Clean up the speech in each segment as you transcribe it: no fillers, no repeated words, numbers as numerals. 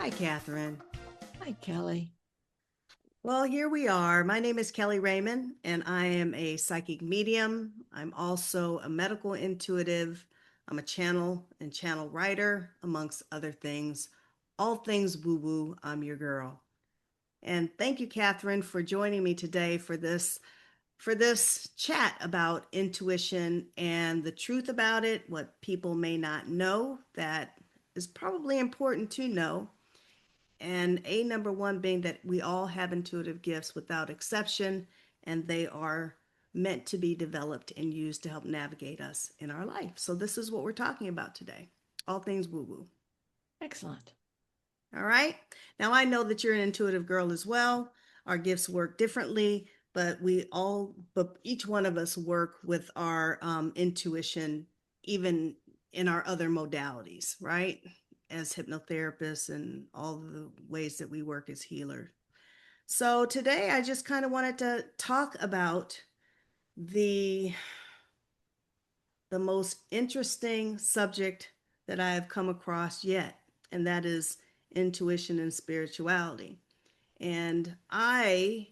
Hi, Catherine. Hi, Kelly. Well, here we are. My name is Keli Raymond, and I am a psychic medium. I'm also a medical intuitive. I'm a channel and channel writer, amongst other things. All things woo woo, I'm your girl. And thank you, Catherine, for joining me today for this chat about intuition and the truth about it, what people may not know that is probably important to know. And a number one being that we all have intuitive gifts without exception, and they are meant to be developed and used to help navigate us in our life. So, this is what we're talking about today, all things woo woo. Excellent. All right. Now, I know that you're an intuitive girl as well. Our gifts work differently, but each one of us work with our intuition, even in our other modalities, right? As hypnotherapists and all the ways that we work as healers. So today I just kind of wanted to talk about the the most interesting subject that I have come across yet, and that is intuition and spirituality. And I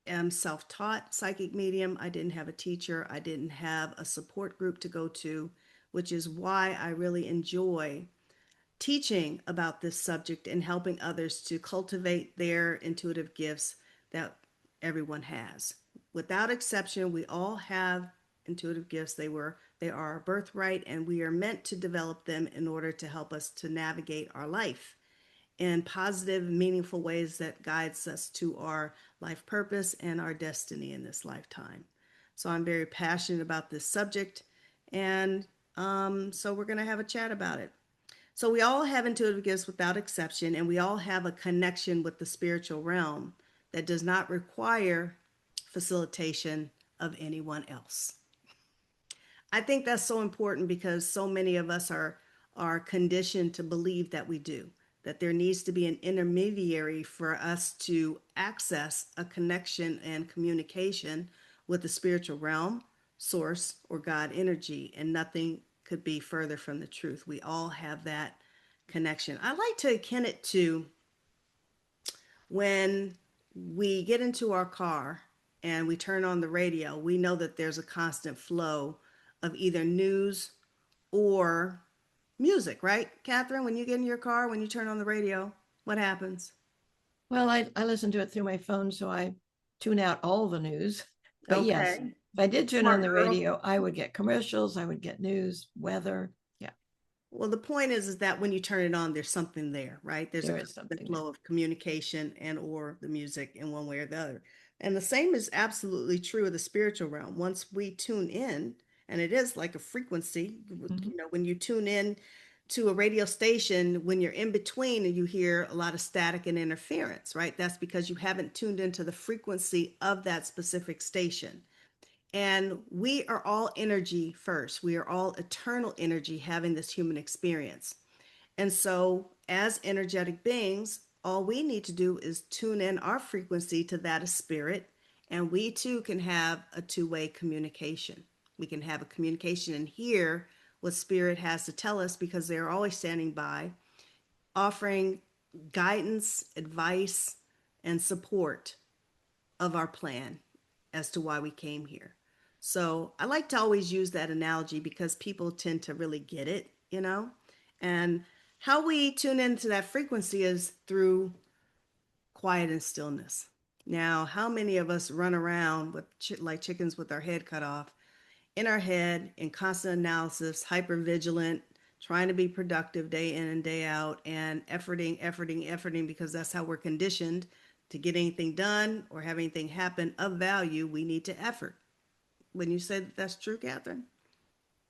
am self-taught psychic medium. I didn't have a teacher. I didn't have a support group to go to, which is why I really enjoy teaching about this subject and helping others to cultivate their intuitive gifts that everyone has. Without exception, we all have intuitive gifts. They are our birthright, and we are meant to develop them in order to help us to navigate our life in positive, meaningful ways that guides us to our life purpose and our destiny in this lifetime. So I'm very passionate about this subject, and so we're going to have a chat about it. So we all have intuitive gifts without exception, and we all have a connection with the spiritual realm that does not require facilitation of anyone else. I think that's so important because so many of us are conditioned to believe that we do, that there needs to be an intermediary for us to access a connection and communication with the spiritual realm, source, or God energy, and nothing could be further from the truth. We all have that connection. I like to akin it to when we get into our car and we turn on the radio, we know that there's a constant flow of either news or music, right, Catherine? When you get in your car, when you turn on the radio, what happens? Well, I listen to it through my phone, so I tune out all the news. But yes, Okay. if I did turn on Smart the girl. radio, I would get commercials, I would get news, weather. Yeah, Well, the point is that when you turn it on, there's something there, right? There's a there is constant something there. flow of communication and or the music in one way or the other. And the same is absolutely true of the spiritual realm. Once we tune in, and it is like a frequency, Mhm. when you tune in to a radio station, when you're in between and you hear a lot of static and interference, right? That's because you haven't tuned into the frequency of that specific station. And we are all energy first. We are all eternal energy having this human experience. And so, as energetic beings, all we need to do is tune in our frequency to that of spirit, and we too can have a two-way communication. We can have a communication and hear what spirit has to tell us because they're always standing by, offering guidance, advice, and support of our plan as to why we came here. So I like to always use that analogy because people tend to really get it, you know? And how we tune into that frequency is through quiet and stillness. Now, how many of us run around with like chickens with our head cut off, in our head, in constant analysis, hyper vigilant, trying to be productive day in and day out, and efforting because that's how we're conditioned to get anything done or have anything happen of value. We need to effort. When you say that that's true, Catherine,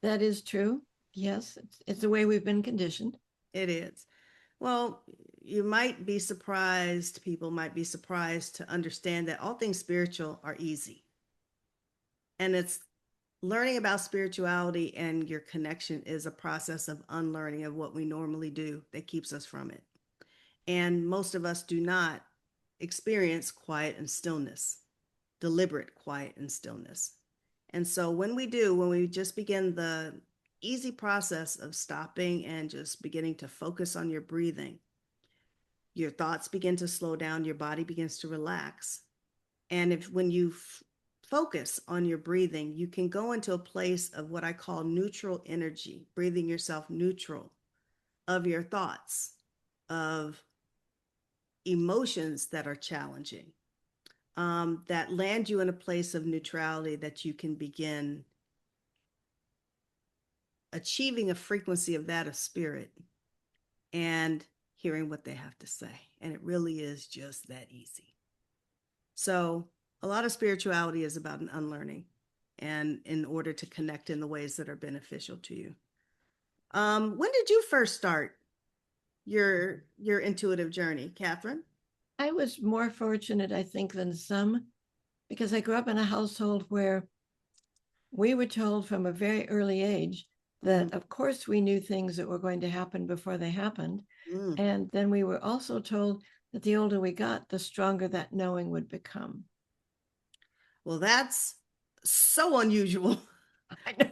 That is true. Yes, it's the way we've been conditioned. it is. Well, you might be surprised, people might be surprised to understand that all things spiritual are easy. And it's learning about spirituality and your connection is a process of unlearning of what we normally do that keeps us from it. And most of us do not experience quiet and stillness, deliberate quiet and stillness. And so when we do, when we just begin the easy process of stopping and just beginning to focus on your breathing, your thoughts begin to slow down, your body begins to relax. And if when you focus on your breathing, you can go into a place of what I call neutral energy, breathing yourself neutral of your thoughts, of emotions that are challenging, that land you in a place of neutrality that you can begin achieving a frequency of that of spirit and hearing what they have to say. And it really is just that easy. So, a lot of spirituality is about an unlearning and in order to connect in the ways that are beneficial to you. When did you first start your intuitive journey, Catherine? I was more fortunate, I think, than some because I grew up in a household where we were told from a very early age Mm, that, of course, we knew things that were going to happen before they happened. mm. And then we were also told that the older we got, the stronger that knowing would become. Well, that's so unusual. I know.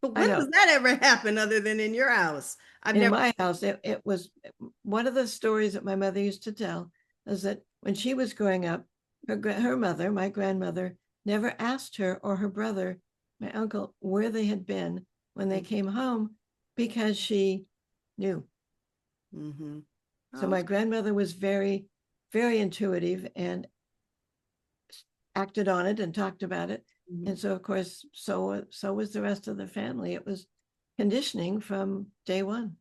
I When know. does that ever happen other than in your house? I've In never. my house, it was one of the stories that my mother used to tell is that when she was growing up, her mother, my grandmother, never asked her or her brother, my uncle, where they had been when they came home because she knew. Mm-hmm. So Oh, my grandmother was very, very intuitive and acted on it and talked about it. mhm. And so, of course, so was the rest of the family. It was conditioning from day one.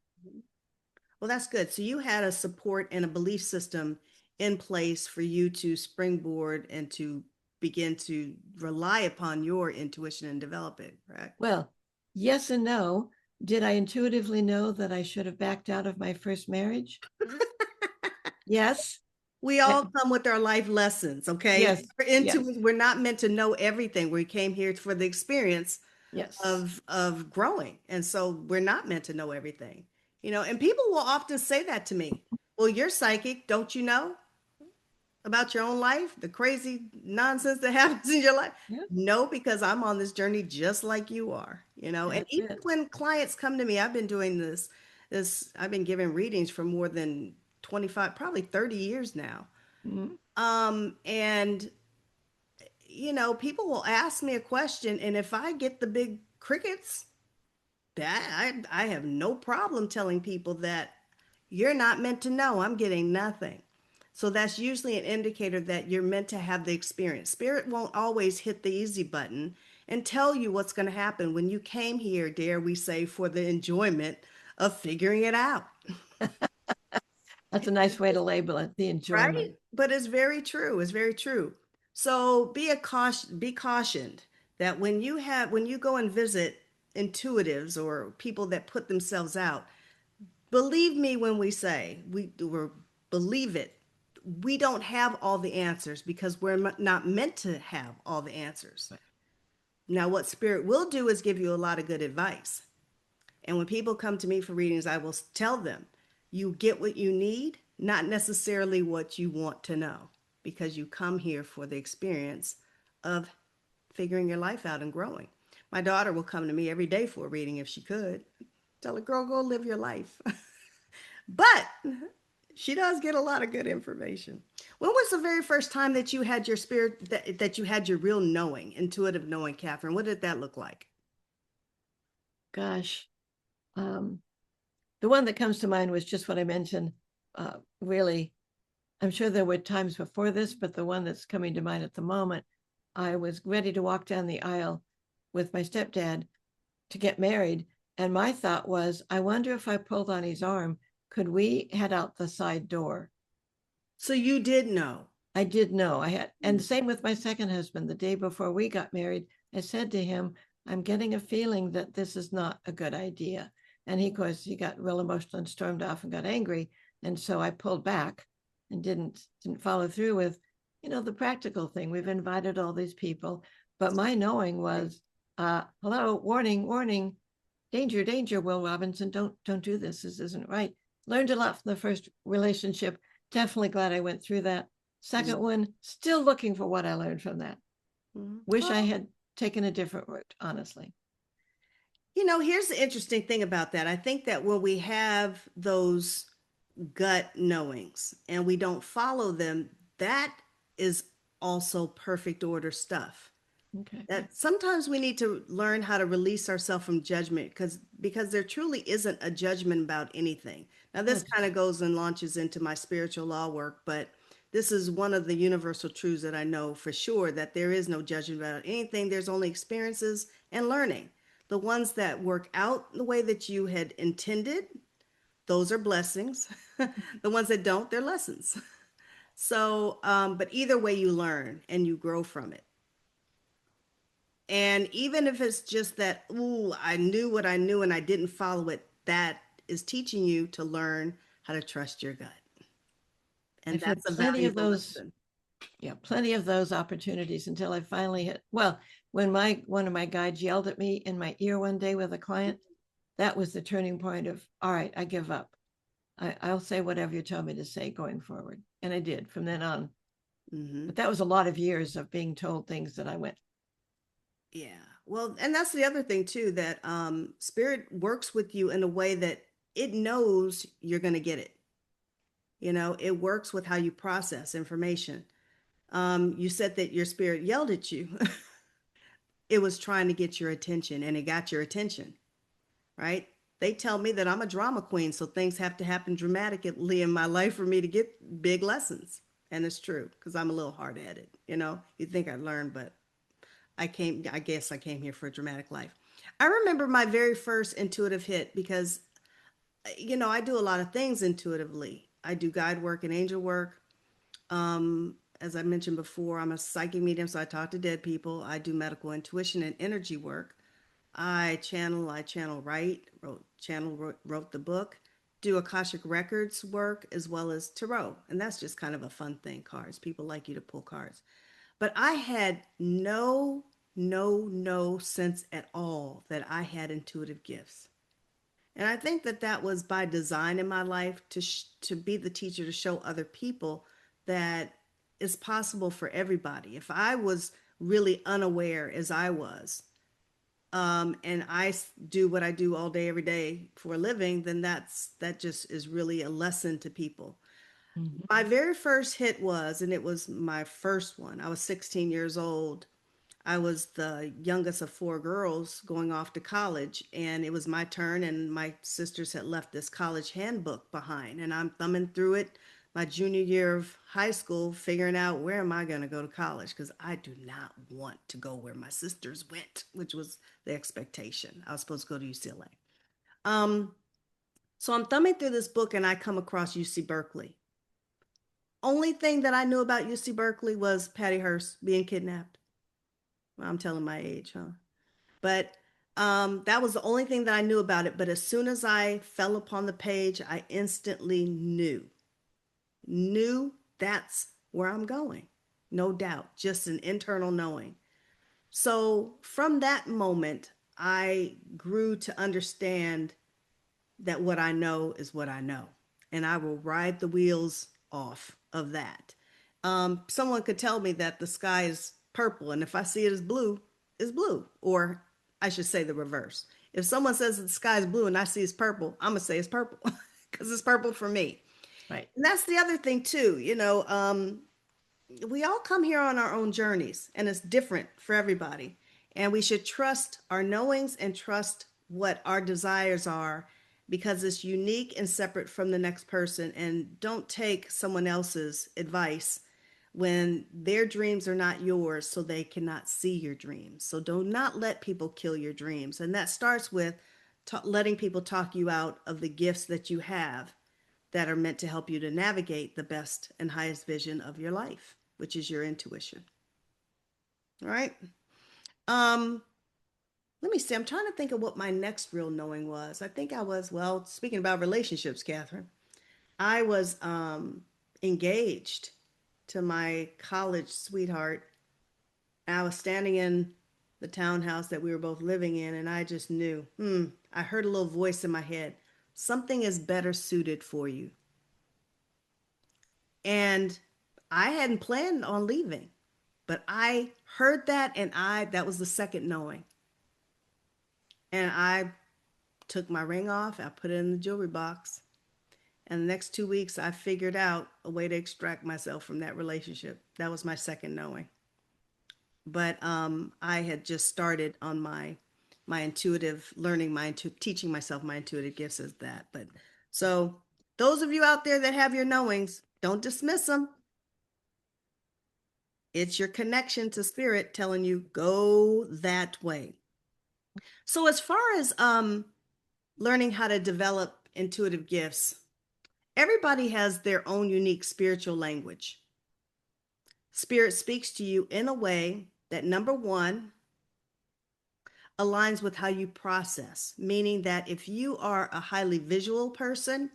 Well, that's good. So you had a support and a belief system in place for you to springboard and to begin to rely upon your intuition and develop it, correct? Well, yes and no. Did I intuitively know that I should have backed out of my first marriage? Yes. We Eh, all come with our life lessons, okay? Yes. Yes. We're not meant to know everything. We came here for the experience Yes. of growing. And so we're not meant to know everything. And people will often say that to me. Well, you're psychic, don't you know about your own life, the crazy nonsense that happens in your life? Yeah, No, because I'm on this journey just like you are. And that's even it. when clients come to me, I've been doing this I've been giving readings for more than 25, probably 30 years now. Mhm. And people will ask me a question, and if I get the big crickets, that I have no problem telling people that you're not meant to know. I'm getting nothing. So that's usually an indicator that you're meant to have the experience. Spirit won't always hit the easy button and tell you what's going to happen when you came here, dare we say, for the enjoyment of figuring it out. That's a nice way to label it, the Right? enjoyment. But it's very true. It's very true. So be cautioned that when you go and visit intuitives or people that put themselves out, believe me when we say we believe it. We don't have all the answers because we're not meant to have all the answers. Now, what spirit will do is give you a lot of good advice. And when people come to me for readings, I will tell them, you get what you need, not necessarily what you want to know, because you come here for the experience of figuring your life out and growing. My daughter will come to me every day for a reading if she could. Tell her, girl, go live your life. But she does get a lot of good information. When was the very first time that you had your spirit, that you had your real knowing, intuitive knowing, Catherine? What did that look like? Gosh. Um, the one that comes to mind was just what I mentioned. Really, I'm sure there were times before this, but the one that's coming to mind at the moment, I was ready to walk down the aisle with my stepdad to get married. And my thought was, I wonder if I pulled on his arm, could we head out the side door? So you did know. I did know I had, and same with my second husband. The day before we got married, I said to him, I'm getting a feeling that this is not a good idea. And he, of course, he got real emotional and stormed off and got angry. And so I pulled back and didn't follow through with, the practical thing. We've invited all these people, but my knowing was, hello, warning, warning, danger, danger, Will Robinson, don't do this. This isn't right. Learned a lot from the first relationship. Definitely glad I went through that. Second one, still looking for what I learned from that. Mhm. Wish I Well, had taken a different route, honestly. here's the interesting thing about that. I think that when we have those gut knowings and we don't follow them, that is also perfect order stuff. Okay. That sometimes we need to learn how to release ourselves from judgment because there truly isn't a judgment about anything. Now this That's kind of goes and launches into my spiritual law work, but this is one of the universal truths that I know for sure, that there is no judgment about anything. There's only experiences and learning. The ones that work out the way that you had intended, those are blessings. The ones that don't, they're lessons. So, but either way, you learn and you grow from it. And even if it's just that, ooh, I knew what I knew and I didn't follow it, that is teaching you to learn how to trust your gut. And I've had that's a plenty of valuable those, lesson. yeah, plenty of those opportunities until I finally hit. Well, when my one of my guides yelled at me in my ear one day with a client, that was the turning point of, all right, I give up. I'll say whatever you tell me to say going forward. And I did from then on. Hmm. But that was a lot of years of being told things that I went, Yeah. Well, and that's the other thing too, that spirit works with you in a way that it knows you're going to get it. You know, it works with how you process information. You said that your spirit yelled at you. It was trying to get your attention and it got your attention, right? They tell me that I'm a drama queen, so things have to happen dramatically in my life for me to get big lessons. And it's true because I'm a little hard headed. You know, you think I'd learn, but I guess I came here for a dramatic life. I remember my very first intuitive hit because, I do a lot of things intuitively. I do guide work and angel work. As I mentioned before, I'm a psychic medium, so I talk to dead people. I do medical intuition and energy work. I channel write, wrote the book, do Akashic Records work as well as tarot. And that's just kind of a fun thing, cards. People like you to pull cards. But I had no sense at all that I had intuitive gifts. And I think that that was by design in my life to be the teacher to show other people that it's possible for everybody. If I was really unaware as I was, and do what I do all day, every day for a living, then that just is really a lesson to people. mm-hmm. My very first hit was, and it was my first one. I was 16 years old. I was the youngest of four girls going off to college, and it was my turn. And my sisters had left this college handbook behind, and I'm thumbing through it my junior year of high school, figuring out where am I going to go to college because I do not want to go where my sisters went, which was the expectation. I was supposed to go to UCLA. So I'm thumbing through this book, and I come across UC Berkeley. Only thing that I knew about UC Berkeley was Patty Hearst being kidnapped. Well, I'm telling my age, huh? But that was the only thing that I knew about it. But as soon as I fell upon the page, I instantly knew that's where I'm going. No doubt, just an internal knowing. So from that moment, I grew to understand that what I know is what I know, and I will ride the wheels off of that. Someone could tell me that the sky is purple, and if I see it as blue, it's blue. Or I should say the reverse. If someone says that the sky is blue and I see it's purple, I'm gonna say it's purple because it's purple for me. Right. And that's the other thing too. We all come here on our own journeys, and it's different for everybody. And we should trust our knowings and trust what our desires are because it's unique and separate from the next person. And don't take someone else's advice when their dreams are not yours, so they cannot see your dreams. So do not let people kill your dreams. And that starts with letting people talk you out of the gifts that you have that are meant to help you to navigate the best and highest vision of your life, which is your intuition. All right. Um, Let me see. I'm trying to think of what my next real knowing was. I think I was, well, speaking about relationships, Catherine, I was engaged to my college sweetheart. I was standing in the townhouse that we were both living in, and I just knew, I heard a little voice in my head, something is better suited for you. And I hadn't planned on leaving, but I heard that, and that was the second knowing. And I took my ring off, I put it in the jewelry box, And the next 2 weeks, I figured out a way to extract myself from that relationship. That was my second knowing. But I had just started on my intuitive learning, teaching myself my intuitive gifts as that. But so those of you out there that have your knowings, don't dismiss them. It's your connection to spirit telling you go that way. So as far as learning how to develop intuitive gifts, everybody has their own unique spiritual language. Spirit speaks to you in a way that, number one, aligns with how you process, meaning that if you are a highly visual person,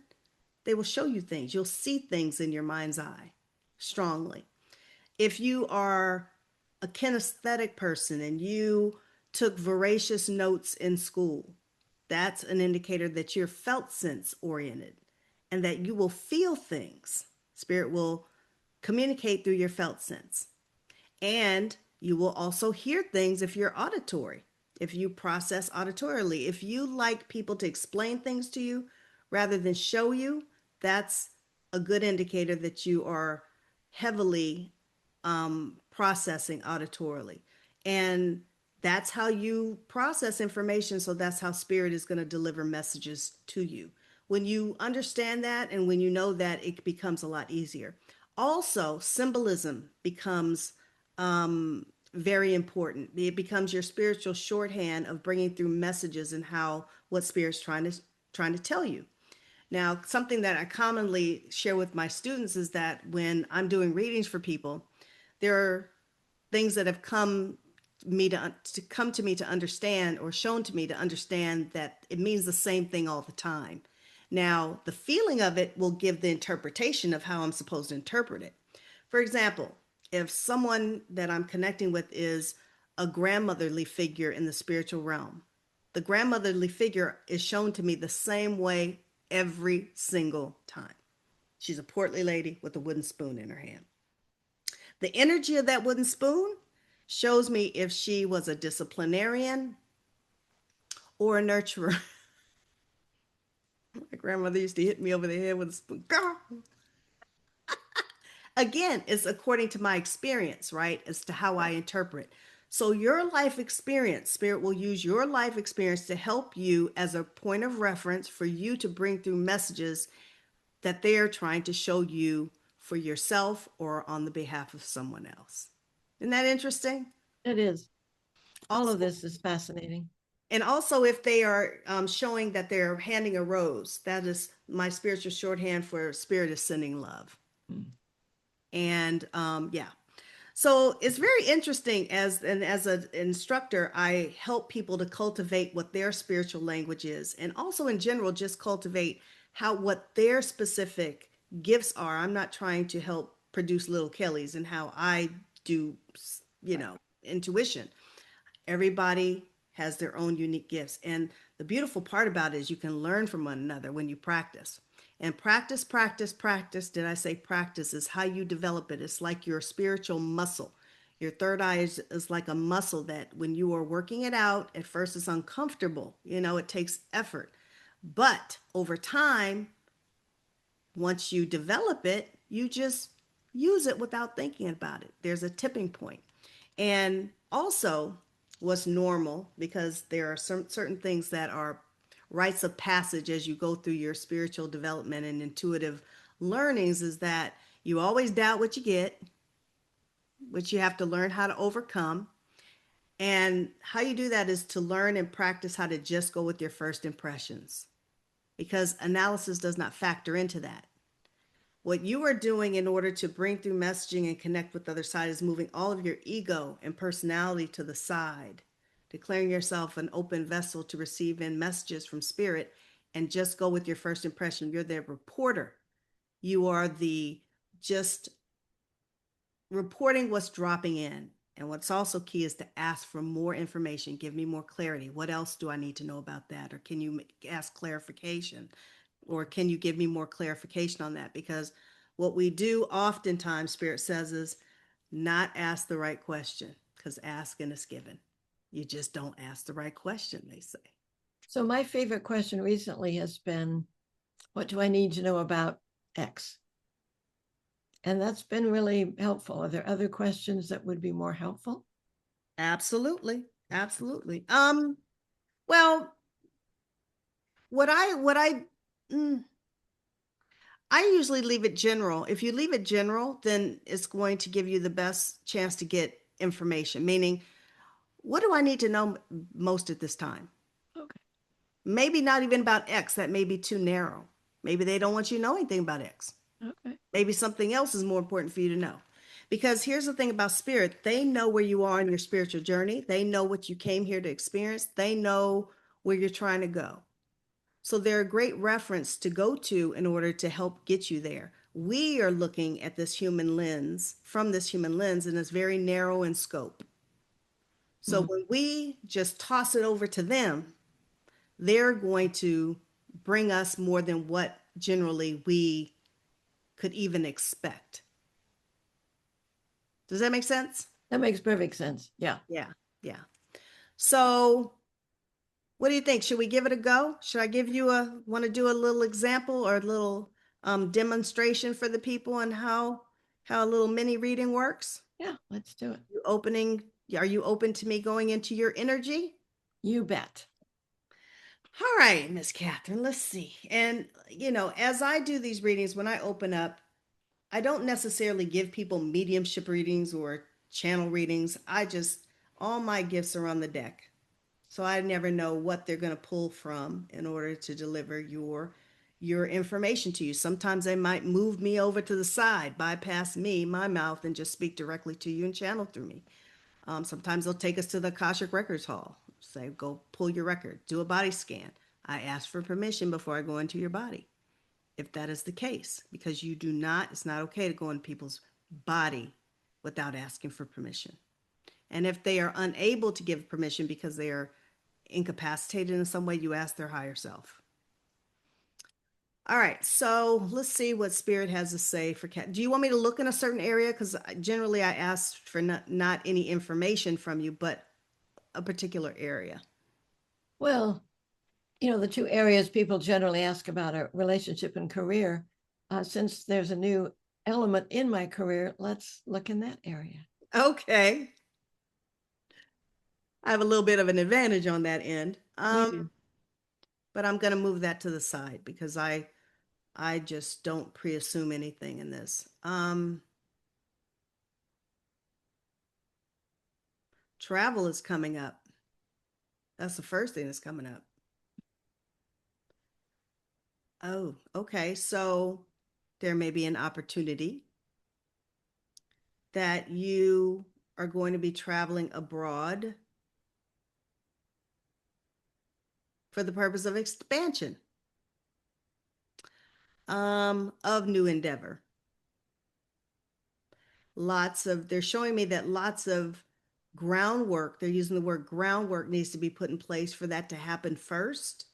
they will show you things. You'll see things in your mind's eye strongly. If you are a kinesthetic person and you took voracious notes in school, that's an indicator that you're felt sense oriented and that you will feel things. Spirit will communicate through your felt sense. And you will also hear things if you're auditory, if you process auditorily. If you like people to explain things to you rather than show you, that's a good indicator that you are heavily processing auditorily. And that's how you process information. So that's how spirit is going to deliver messages to you. When you understand that and when you know that, it becomes a lot easier. Also, symbolism becomes very important. It becomes your spiritual shorthand of bringing through messages and how what spirit's trying to tell you. Now, something that I commonly share with my students is that when I'm doing readings for people, there are things that have come to me to understand or shown to me to understand that it means the same thing all the time. Now, the feeling of it will give the interpretation of how I'm supposed to interpret it. For example, if someone that I'm connecting with is a grandmotherly figure in the spiritual realm, the grandmotherly figure is shown to me the same way every single time. She's a portly lady with a wooden spoon in her hand. The energy of that wooden spoon shows me if she was a disciplinarian or a nurturer. My grandmother used to hit me over the head with a spoon. Again, it's according to my experience, right? As to how I interpret. So, your life experience, Spirit will use your life experience to help you as a point of reference for you to bring through messages that they are trying to show you for yourself or on the behalf of someone else. Isn't that interesting? It is. All of Also, this is fascinating. and also, if they are showing that they're handing a rose, that is my spiritual shorthand for spirit is sending love. Mm. And yeah, so it's very interesting as an instructor, I help people to cultivate what their spiritual language is, and also in general, just cultivate how what their specific gifts are. I'm not trying to help produce little Kellys and how I do, intuition. Everybody has their own unique gifts. And the beautiful part about it is you can learn from one another when you practice. And practice, practice, practice. Did I say practice is how you develop it? It's like your spiritual muscle. Your third eye is like a muscle that when you are working it out, at first it's uncomfortable. It takes effort. But over time, once you develop it, you just use it without thinking about it. There's a tipping point. And also, what's normal, because there are some certain things that are rites of passage as you go through your spiritual development and intuitive learnings, is that you always doubt what you get, which you have to learn how to overcome. And how you do that is to learn and practice how to just go with your first impressions, because analysis does not factor into that. What you are doing in order to bring through messaging and connect with the other side is moving all of your ego and personality to the side, declaring yourself an open vessel to receive in messages from spirit, and just go with your first impression. You're the reporter. You are the just reporting what's dropping in. And what's also key is to ask for more information. Give me more clarity. What else do I need to know about that? Or can you ask clarification? Or can you give me more clarification on that? Because what we do oftentimes, Spirit says, is not ask the right question, because asking is given. You just don't ask the right question, they say. So my favorite question recently has been, What do I need to know about X? And that's been really helpful. Are there other questions that would be more helpful? Absolutely. Absolutely. Well, what I mm, I usually leave it general. If you leave it general, then it's going to give you the best chance to get information, meaning, what do I need to know most at this time? Okay. Maybe not even about X. That may be too narrow. Maybe they don't want you to know anything about X. Okay. Maybe something else is more important for you to know. Because here's the thing about spirit, they know where you are in your spiritual journey. They know what you came here to experience. They know where you're trying to go. So they're a great reference to go to in order to help get you there. We are looking at this human lens, from this human lens, and it's very narrow in scope. So Mm. when we just toss it over to them, they're going to bring us more than what generally we could even expect. Does that make sense? That makes perfect sense. Yeah. Yeah, yeah. So, what do you think? Should we give it a go? Should I give you want to do a little example or a little demonstration for the people on how a little mini reading works? Yeah. Let's do it. You opening, are you open to me going into your energy? You bet. All right, Miss Catherine, let's see. And, as I do these readings, when I open up, I don't necessarily give people mediumship readings or channel readings. All my gifts are on the deck. So I never know what they're going to pull from in order to deliver your information to you. Sometimes they might move me over to the side, bypass me, my mouth, and just speak directly to you and channel through me. Sometimes they'll take us to the Akashic Records Hall, say, go pull your record, do a body scan. I ask for permission before I go into your body, if that is the case, because it's not okay to go in people's body without asking for permission. And if they are unable to give permission because they are incapacitated in some way, you ask their higher self. All right, so let's see what spirit has to say for cat. Do you want me to look in a certain area? Because generally I ask for not any information from you, but a particular area. Well, the two areas people generally ask about are relationship and career. Since there's a new element in my career, let's look in that area. Okay. I have a little bit of an advantage on that end. You do. But I'm going to move that to the side because I just don't pre-assume anything in this. Travel is coming up. That's the first thing that's coming up. Oh, okay. So there may be an opportunity that you are going to be traveling abroad for the purpose of expansion, of new endeavor. They're showing me that lots of groundwork, they're using the word groundwork, needs to be put in place for that to happen first.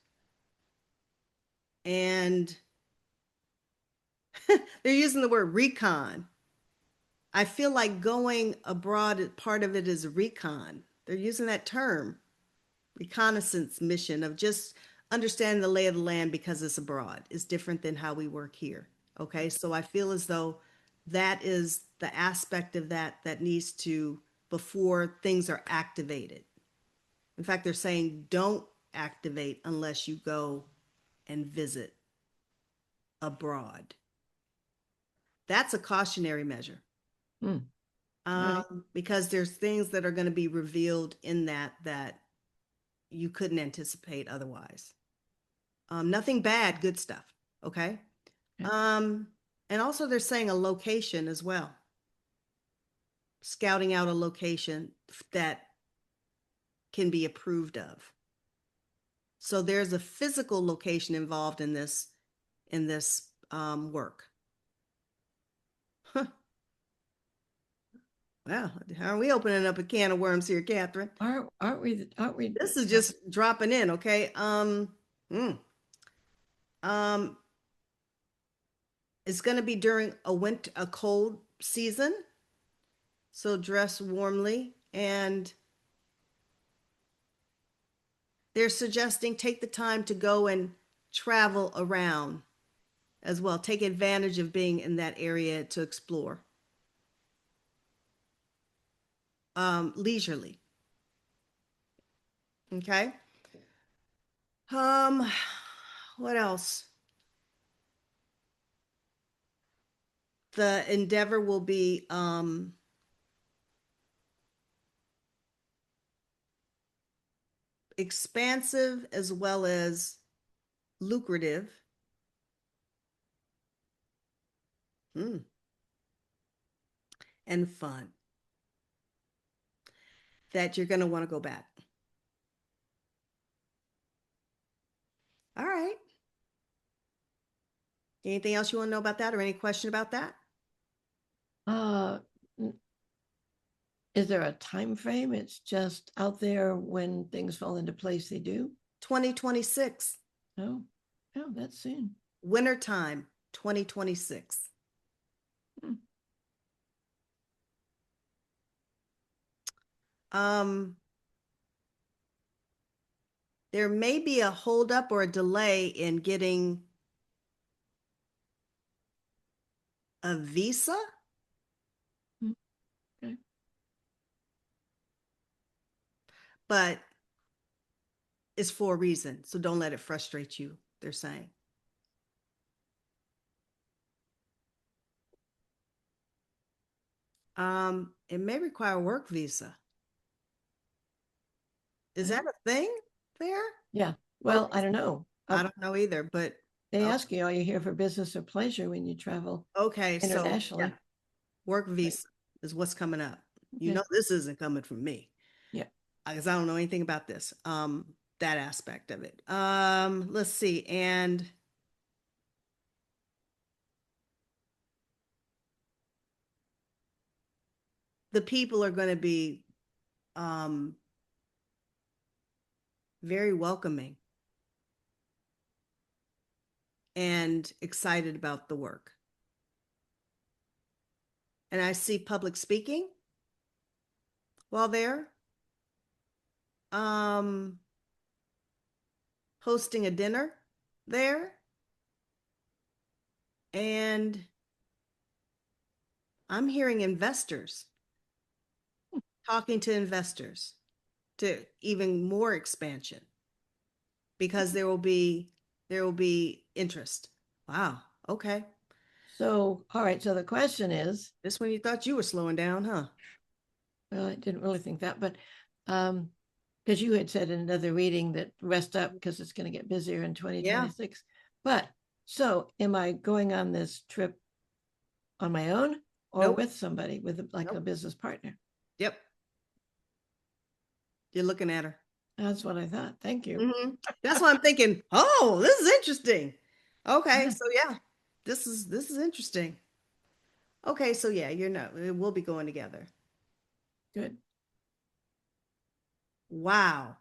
And they're using the word recon. I feel like going abroad, part of it is recon. They're using that term, reconnaissance mission, of just understanding the lay of the land because it's abroad. It's different than how we work here. Okay, so I feel as though that is the aspect of that needs to, before things are activated. In fact, they're saying don't activate unless you go and visit abroad. That's a cautionary measure. Hmm. Right. Because there's things that are going to be revealed in that you couldn't anticipate otherwise. Nothing bad, good stuff. Okay. Okay. Um, and also they're saying a location as well, scouting out a location that can be approved of. So there's a physical location involved in this work. Huh. Well, how are we opening up a can of worms here, Catherine? Aren't we? This is just dropping in, okay? Hmm. Um, it's going to be during a cold season, so dress warmly. And they're suggesting take the time to go and travel around as well. Take advantage of being in that area to explore leisurely. Okay. Um, what else? The endeavor will be expansive as well as lucrative. Mm, and fun that you're going to want to go back. All right. Anything else you want to know about that or any question about that? Uh, is there a time frame? It's just out there when things fall into place, they do. 2026. Oh, oh, that's soon. Wintertime 2026. Hmm. Um, there may be a holdup or a delay in getting a visa, Okay. but it's for a reason. So don't let it frustrate you, they're saying. It may require a work visa. Is that a thing there? Yeah. Or Well, I don't know. I don't know either, but They ask you, are you here for business or pleasure when you travel okay, so yeah, internationally? work Right. visa is what's coming up. You Okay. know, this isn't coming from me Yeah. because I don't know anything about this, that aspect of it. Let's see, and the people are going to be um, very welcoming and excited about the work. And I see public speaking while there, um, hosting a dinner there, and I'm hearing investors talking to investors to even more expansion because there will be interest. Wow. Okay. So, all right. So the question is, This one you thought you were slowing down, huh? well, I didn't really think that, but because you had said in another reading that rest up because it's going to get busier in Yeah. 2026. But so am I going on this trip on my own or Nope. with somebody, with like a Nope. business partner? Yep. You're looking at her. That's what I thought. Thank you. That's why I'm thinking, oh, this is interesting. Okay, so yeah, this is interesting. Okay, so yeah, you're not, we'll be going together. Good. Wow.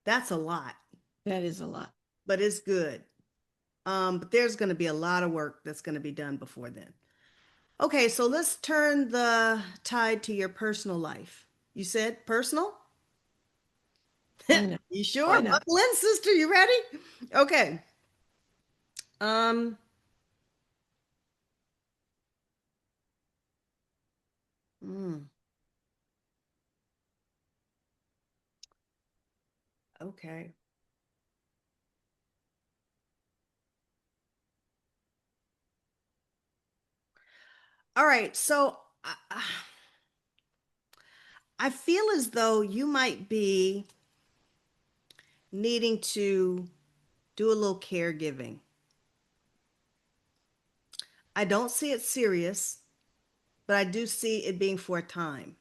That's a lot, That is a lot. but it's good. But there's going to be a lot of work that's going to be done before then. Okay, so let's turn the tide to your personal life. You said personal? Why not? You sure? Why not? Buckle in, sister. You ready? Okay. Um, mm, okay. All right. So I feel as though you might be needing to do a little caregiving. I don't see it serious, but I do see it being for a time.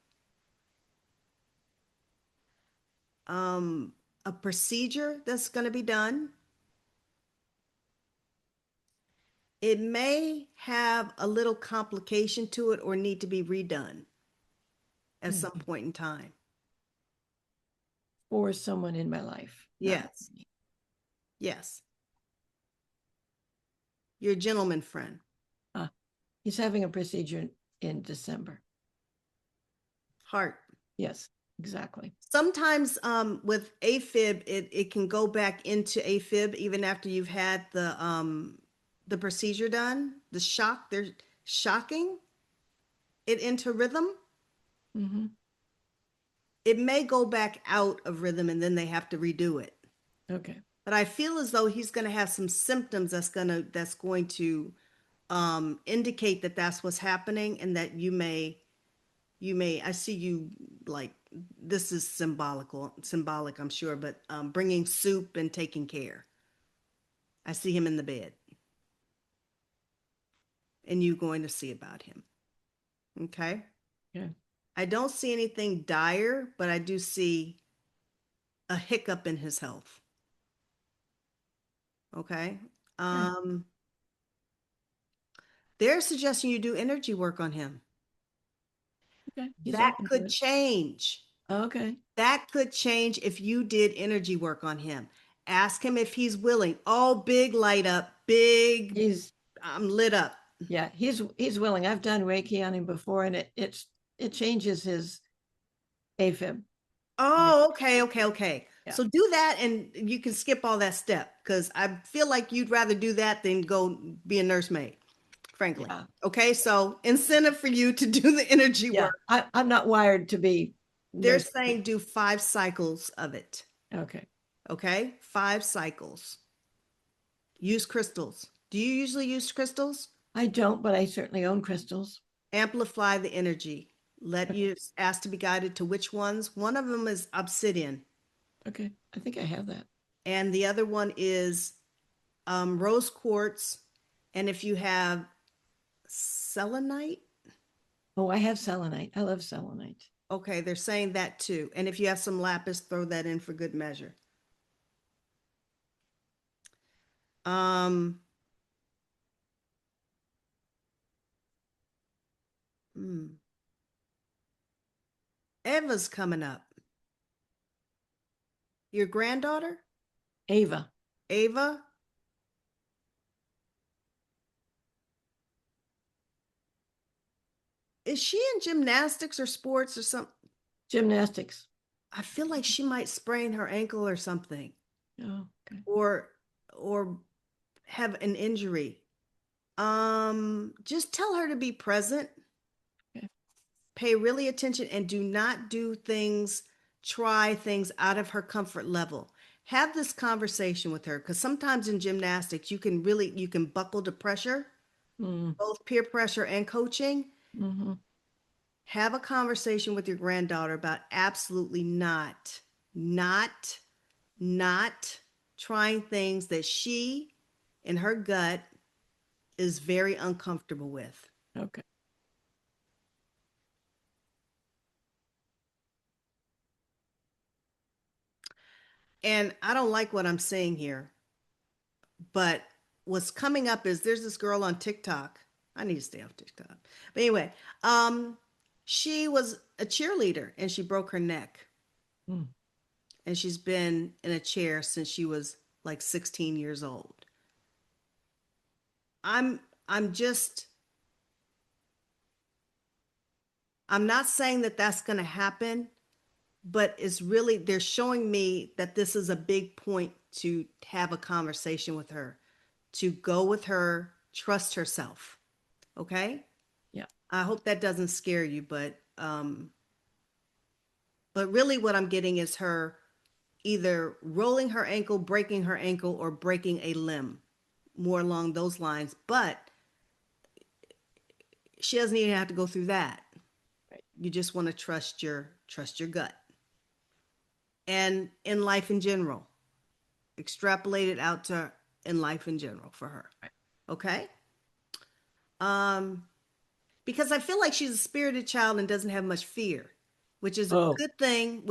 Um, a procedure that's going to be done. It may have a little complication to it or need to be redone at some Mhm. point in time. For someone in my life, not Yes, me. yes. Your gentleman friend. Uh, he's having a procedure in December. Heart. Yes, exactly. Sometimes with AFib, it can go back into AFib even after you've had the the procedure done, they're shocking it into rhythm. Mm-hmm. It may go back out of rhythm and then they have to redo it. Okay. But I feel as though he's going to have some symptoms that's going to indicate that that's what's happening, and that you may I see you, like, this is symbolic, I'm sure, but bringing soup and taking care. I see him in the bed, and you going to see about him. Okay. Yeah. I don't see anything dire, but I do see a hiccup in his health. Okay. Okay. Um, they're suggesting you do energy work on him. Okay. He's That open to could it. change. Okay. That could change if you did energy work on him. Ask him if he's willing. Oh, big light up, big, He's I'm lit up. yeah, he's willing. I've done Reiki on him before, and it changes his AFib. Yeah. Oh, okay, okay, okay. Yeah. So do that and you can skip all that step, because I feel like you'd rather do that than go be a nursemaid, frankly. Yeah. Okay, so incentive for you to do the energy Yeah. work. I'm not wired to be They're nurse. saying do 5 cycles of it. Okay. Okay, 5 cycles. Use crystals. Do you usually use crystals? I don't, but I certainly own crystals. Amplify the energy. Let Okay. you ask to be guided to which ones. One of them is obsidian, Okay. I think I have that. and the other one is rose quartz. And if you have selenite, Oh, I have selenite. I love selenite. okay, they're saying that too. And if you have some lapis, throw that in for good measure. Um, hmm. Eva's coming up. Your granddaughter, Ava, Ava. Is she in gymnastics or sports or something? gymnastics. I feel like she might sprain her ankle or something, Oh, okay. or or have an injury. Just tell her to be present, Okay. pay really attention, and do not do things, try things out of her comfort level. Have this conversation with her, because sometimes in gymnastics you can buckle to pressure, Mm, both peer pressure and coaching. hmm. Have a conversation with your granddaughter about absolutely not not trying things that she in her gut is very uncomfortable with. Okay. And I don't like what I'm saying here, but what's coming up is there's this girl on TikTok. I need to stay off TikTok. But anyway, um, she was a cheerleader and she broke her neck. Mm. And she's been in a chair since she was like 16 years old. I'm I'm just I'm not saying that that's going to happen, but it's really, they're showing me that this is a big point to have a conversation with her, to go with her, trust herself. Okay. Yeah. I hope that doesn't scare you, but really what I'm getting is her either rolling her ankle, breaking her ankle, or breaking a limb, more along those lines. But she doesn't even have to go through that. Right. You just want to trust your gut. And in life in general, extrapolate it out to in life in general for her. Right. Okay. Um, because I feel like she's a spirited child and doesn't have much fear, which is a Oh, good thing,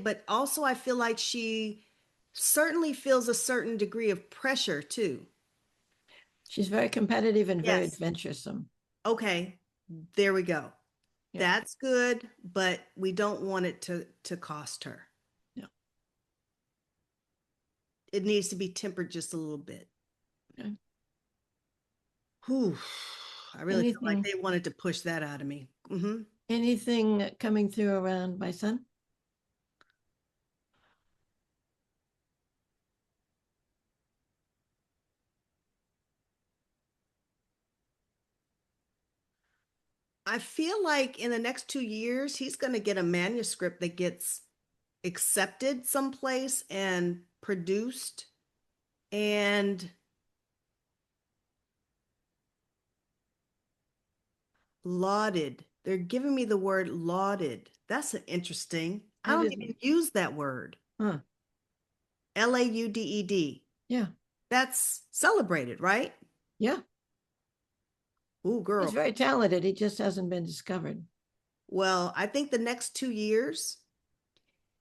but also I feel like she certainly feels a certain degree of pressure too. she's very competitive and very Yes. adventuresome. Okay. There we go. Yeah. That's good, but we don't want it to cost her. Yeah. It needs to be tempered just a little bit. Okay. Whew. I really feel like Anything, they wanted to push that out of me. Hmm. anything coming through around my son? I feel like in the next 2 years, he's going to get a manuscript that gets accepted someplace and produced and lauded. They're giving me the word lauded. That's an interesting. I That don't is, even use that word. huh? Lauded. Yeah, That's celebrated, right? yeah. Ooh, He's girl. very talented. He just hasn't been discovered. Well, I think the next 2 years,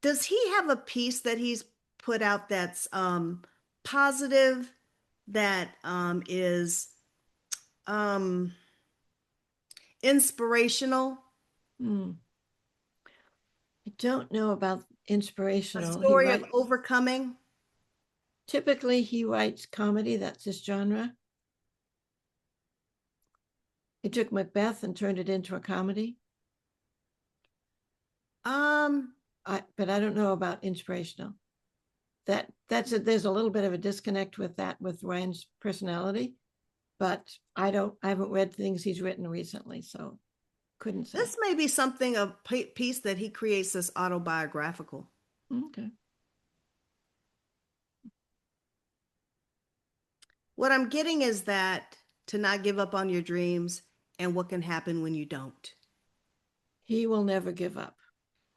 does he have a piece that he's put out that's positive, that is um inspirational, Hmm. I don't know about a inspirational. He story of writes, overcoming? typically he writes comedy. That's his genre. He took Macbeth and turned it into a comedy. Um, But I don't know about inspirational. There's a little bit of a disconnect with that with Ryan's personality, but I haven't read things he's written recently, so couldn't say. this may be something, a piece that he creates that's autobiographical. Okay. What I'm getting is that to not give up on your dreams and what can happen when you don't. He will never give up.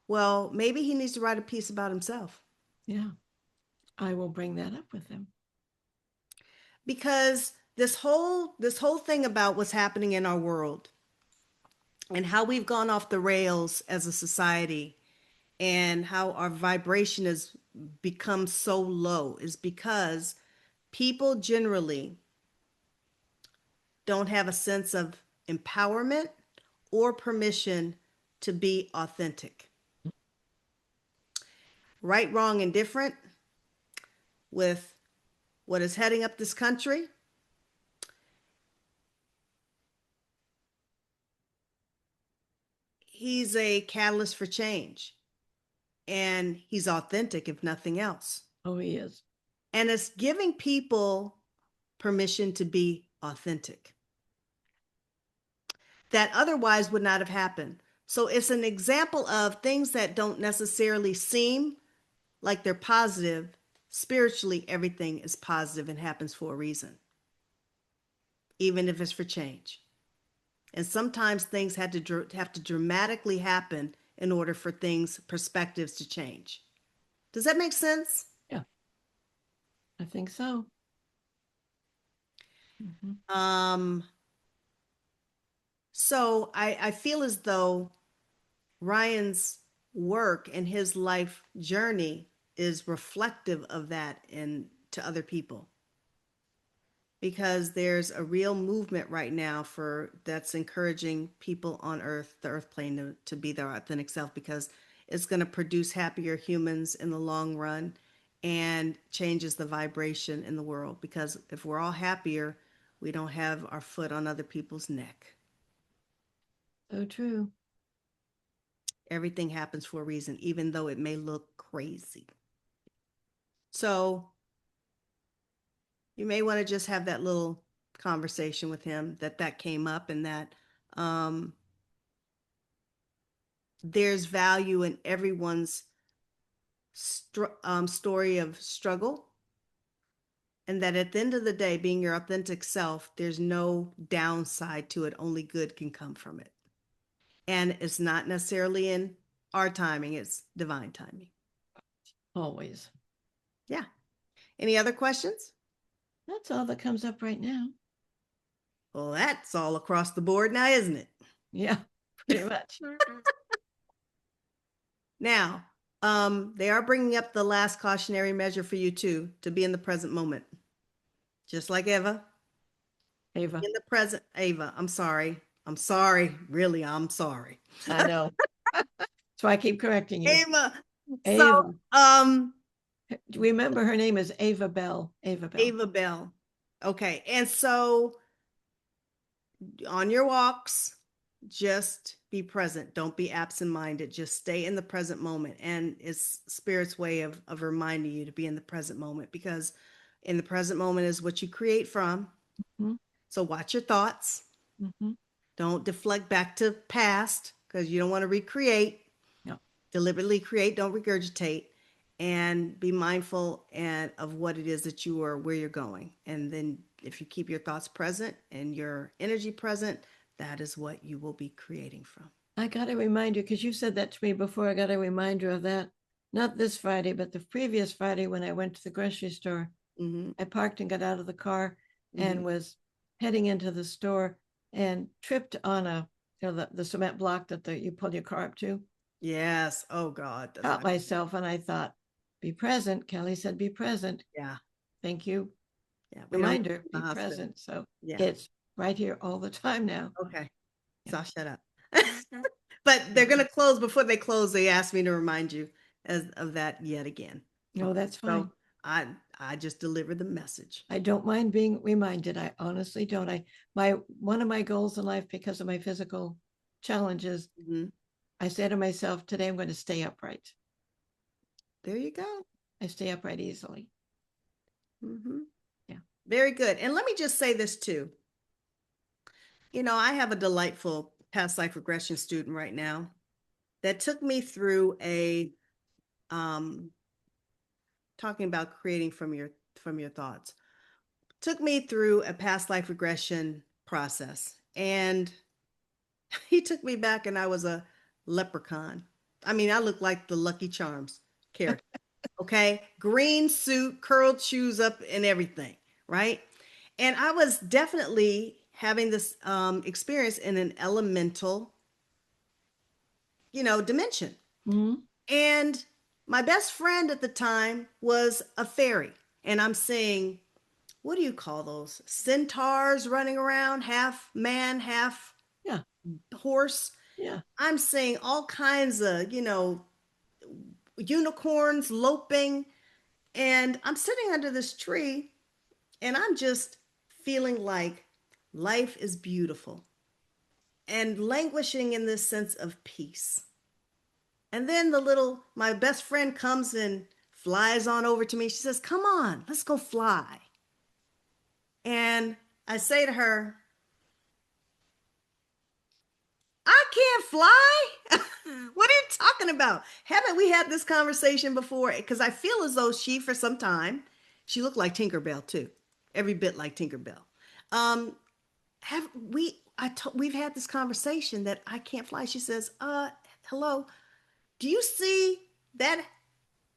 Well, maybe he needs to write a piece about himself Yeah. I will bring that up with him. because this whole thing about what's happening in our world and how we've gone off the rails as a society and how our vibration has become so low is because people generally don't have a sense of empowerment or permission to be authentic. Right, wrong, and different with what is heading up this country. He's a catalyst for change and he's authentic, if nothing else. Oh, he is. And it's giving people permission to be authentic that otherwise would not have happened. So it's an example of things that don't necessarily seem like they're positive. Spiritually, everything is positive and happens for a reason, even if it's for change. And sometimes things have to dramatically happen in order for things, perspectives to change. Does that make sense? Yeah, I think so. Mm-hmm. Um, so I feel as though Ryan's work and his life journey is reflective of that in to other people because there's a real movement right now for that's encouraging people on earth, the earth plane, to be their authentic self because it's going to produce happier humans in the long run and changes the vibration in the world because if we're all happier, we don't have our foot on other people's neck. So true. Everything happens for a reason, even though it may look crazy. So you may want to just have that little conversation with him that came up and that um, there's value in everyone's story of struggle, and that at the end of the day, being your authentic self, there's no downside to it. Only good can come from it. And it's not necessarily in our timing, it's divine timing. Always. Yeah. Any other questions? That's all that comes up right now. Well, that's all across the board now, isn't it? Yeah, pretty much. Now, they are bringing up the last cautionary measure for you too, to be in the present moment. Just like Eva, Ava, in the present, Ava, I'm sorry. I'm sorry. Really, I'm sorry. I know. So I keep correcting you. Ava. So, Ava. um, Remember her name is Ava Bell. Ava Bell. Ava Bell. Okay. And so on your walks, just be present. Don't be absent-minded. Just stay in the present moment. And it's spirit's way of reminding you to be in the present moment because in the present moment is what you create from. Mm-hmm. So watch your thoughts. Mm-hmm. Don't deflect back to past because you don't want to recreate. No. Deliberately create, don't regurgitate, and be mindful and of what it is that you are, where you're going. And then if you keep your thoughts present and your energy present, that is what you will be creating from. I got a reminder because you said that to me before. I got a reminder of that. Not this Friday, but the previous Friday when I went to the grocery store. Mm-hmm. I parked and got out of the car Mm-hmm. and was heading into the store and tripped on the cement block that you pull your car up to. Yes. Oh God. That's Caught not. myself and I thought, be present. Kelly said, be present. Yeah. Thank you. Yeah. We don't Reminder, the be hospital. present. So Yeah. it's right here all the time now. Okay. Yeah. So I'll shut up. But they're Thank gonna you. close. Before they close, they asked me to remind you of that yet again. No, Okay. that's So fine. I just delivered the message. I don't mind being reminded. I honestly don't. My one of my goals in life because of my physical challenges, Mm-hmm. I say to myself, today I'm going to stay upright. There you go. I stay upright easily. Mm-hmm. Yeah. Very good. And let me just say this too. I have a delightful past life regression student right now that took me through a um talking about creating from your thoughts. Took me through a past life regression process. And he took me back and I was a leprechaun. I mean, I looked like the Lucky Charms character. Okay? Green suit, curled shoes up and everything, right? And I was definitely having this experience in an elemental, dimension. Mm-hmm. And my best friend at the time was a fairy. And I'm seeing, what do you call those? Centaurs running around, half man, half Yeah. horse. Yeah. I'm seeing all kinds of, unicorns loping. And I'm sitting under this tree and I'm just feeling like life is beautiful and languishing in this sense of peace. And then my best friend comes and flies on over to me. She says, "Come on, let's go fly." And I say to her, "I can't fly." What are you talking about? Haven't we had this conversation before? Because I feel as though for some time, she looked like Tinkerbell too, every bit like Tinkerbell. Um, have we? We've had this conversation that I can't fly. She says, hello, do you see that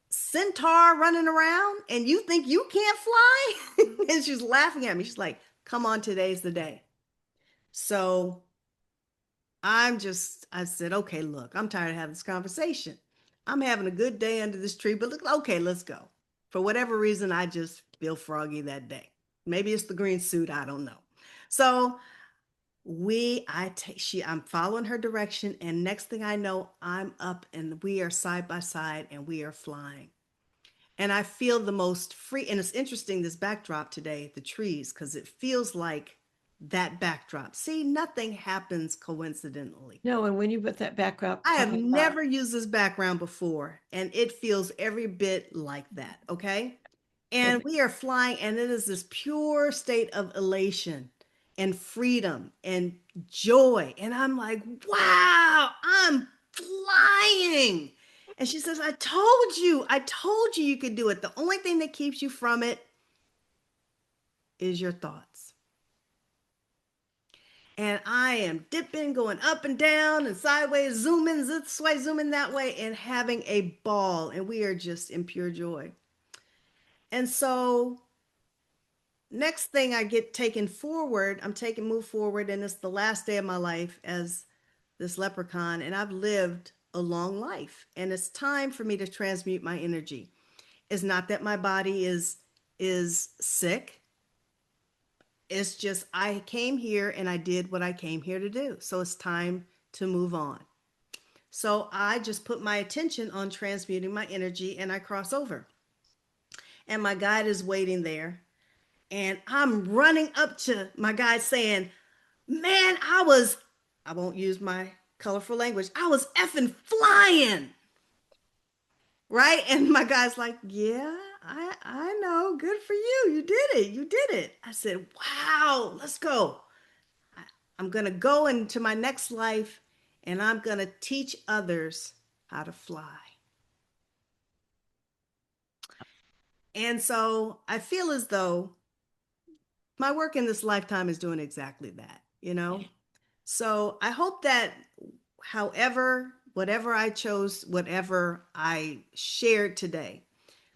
centaur running around and you think you can't fly?" And she's laughing at me. She's like, "Come on, today's the day." So I said, "Okay, look, I'm tired of having this conversation. I'm having a good day under this tree, but look, okay, let's go." For whatever reason, I just feel froggy that day. Maybe it's the green suit. I don't know. So I'm following her direction. And next thing I know, I'm up and we are side by side and we are flying. And I feel the most free. And it's interesting, this backdrop today, the trees, because it feels like that backdrop. See, nothing happens coincidentally. No, and when you put that backdrop I have coming up, never used this background before, and it feels every bit like that. Okay. And it, we are flying, and it is this pure state of elation and freedom and joy. And I'm like, wow, I'm flying. And she says, I told you could do it. The only thing that keeps you from it is your thoughts. And I am dipping, going up and down and sideways, zooming this way, zooming that way, and having a ball. And we are just in pure joy. And so next thing I get taken forward, move forward, and it's the last day of my life as this leprechaun, and I've lived a long life, and it's time for me to transmute my energy. It's not that my body is sick. It's just I came here and I did what I came here to do. So it's time to move on. So I just put my attention on transmuting my energy and I cross over. And my guide is waiting there. And I'm running up to my guide saying, "Man, I won't use my colorful language. I was effing flying." Right? And my guy's like, "Yeah, I know. Good for you. You did it. You did it." I said, "Wow, let's go." I'm going to go into my next life and I'm going to teach others how to fly. And so I feel as though my work in this lifetime is doing exactly that, you know? So I hope that whatever I chose, whatever I shared today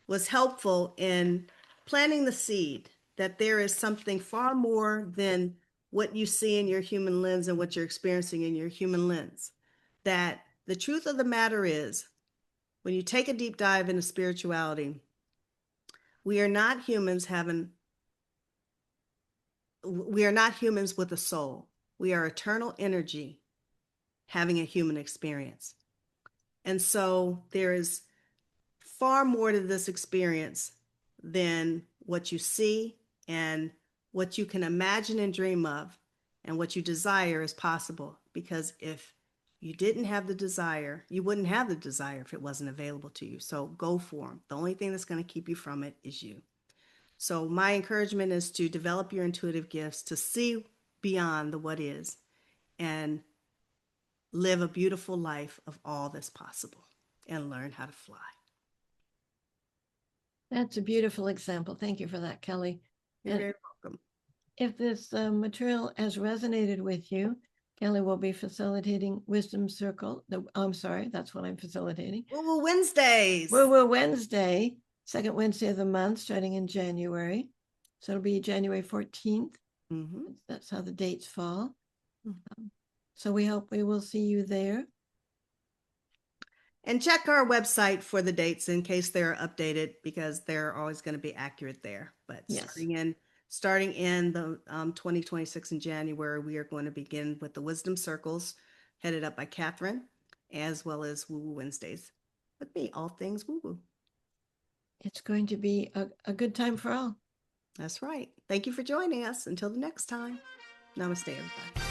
was helpful in planting the seed that there is something far more than what you see in your human lens and what you're experiencing in your human lens. That the truth of the matter is, when you take a deep dive into spirituality, we are not humans having we are not humans with a soul. We are eternal energy having a human experience. And so there is far more to this experience than what you see and what you can imagine and dream of and what you desire is possible. Because if you didn't have the desire, you wouldn't have the desire if it wasn't available to you. So go for them. The only thing that's going to keep you from it is you. So my encouragement is to develop your intuitive gifts, to see beyond the what is, and live a beautiful life of all that's possible and learn how to fly. That's a beautiful example. Thank you for that, Keli. You're And very welcome. if this material has resonated with you, Keli will be facilitating Wisdom Circle. I'm sorry, that's what I'm facilitating. Woo Woo Wednesdays. Woo Woo Wednesday, second Wednesday of the month, starting in January. So it'll be January 14th. Mm-hmm. That's how the dates fall. So we hope we will see you there. And check our website for the dates in case they're updated, because they're always going to be accurate there. But Yes. starting in the 2026 in January, we are going to begin with the Wisdom Circles headed up by Catherine, as well as Woo Woo Wednesdays with me, all things woo woo. It's going to be a good time for all. That's right. Thank you for joining us. Until the next time. Namaste, everybody.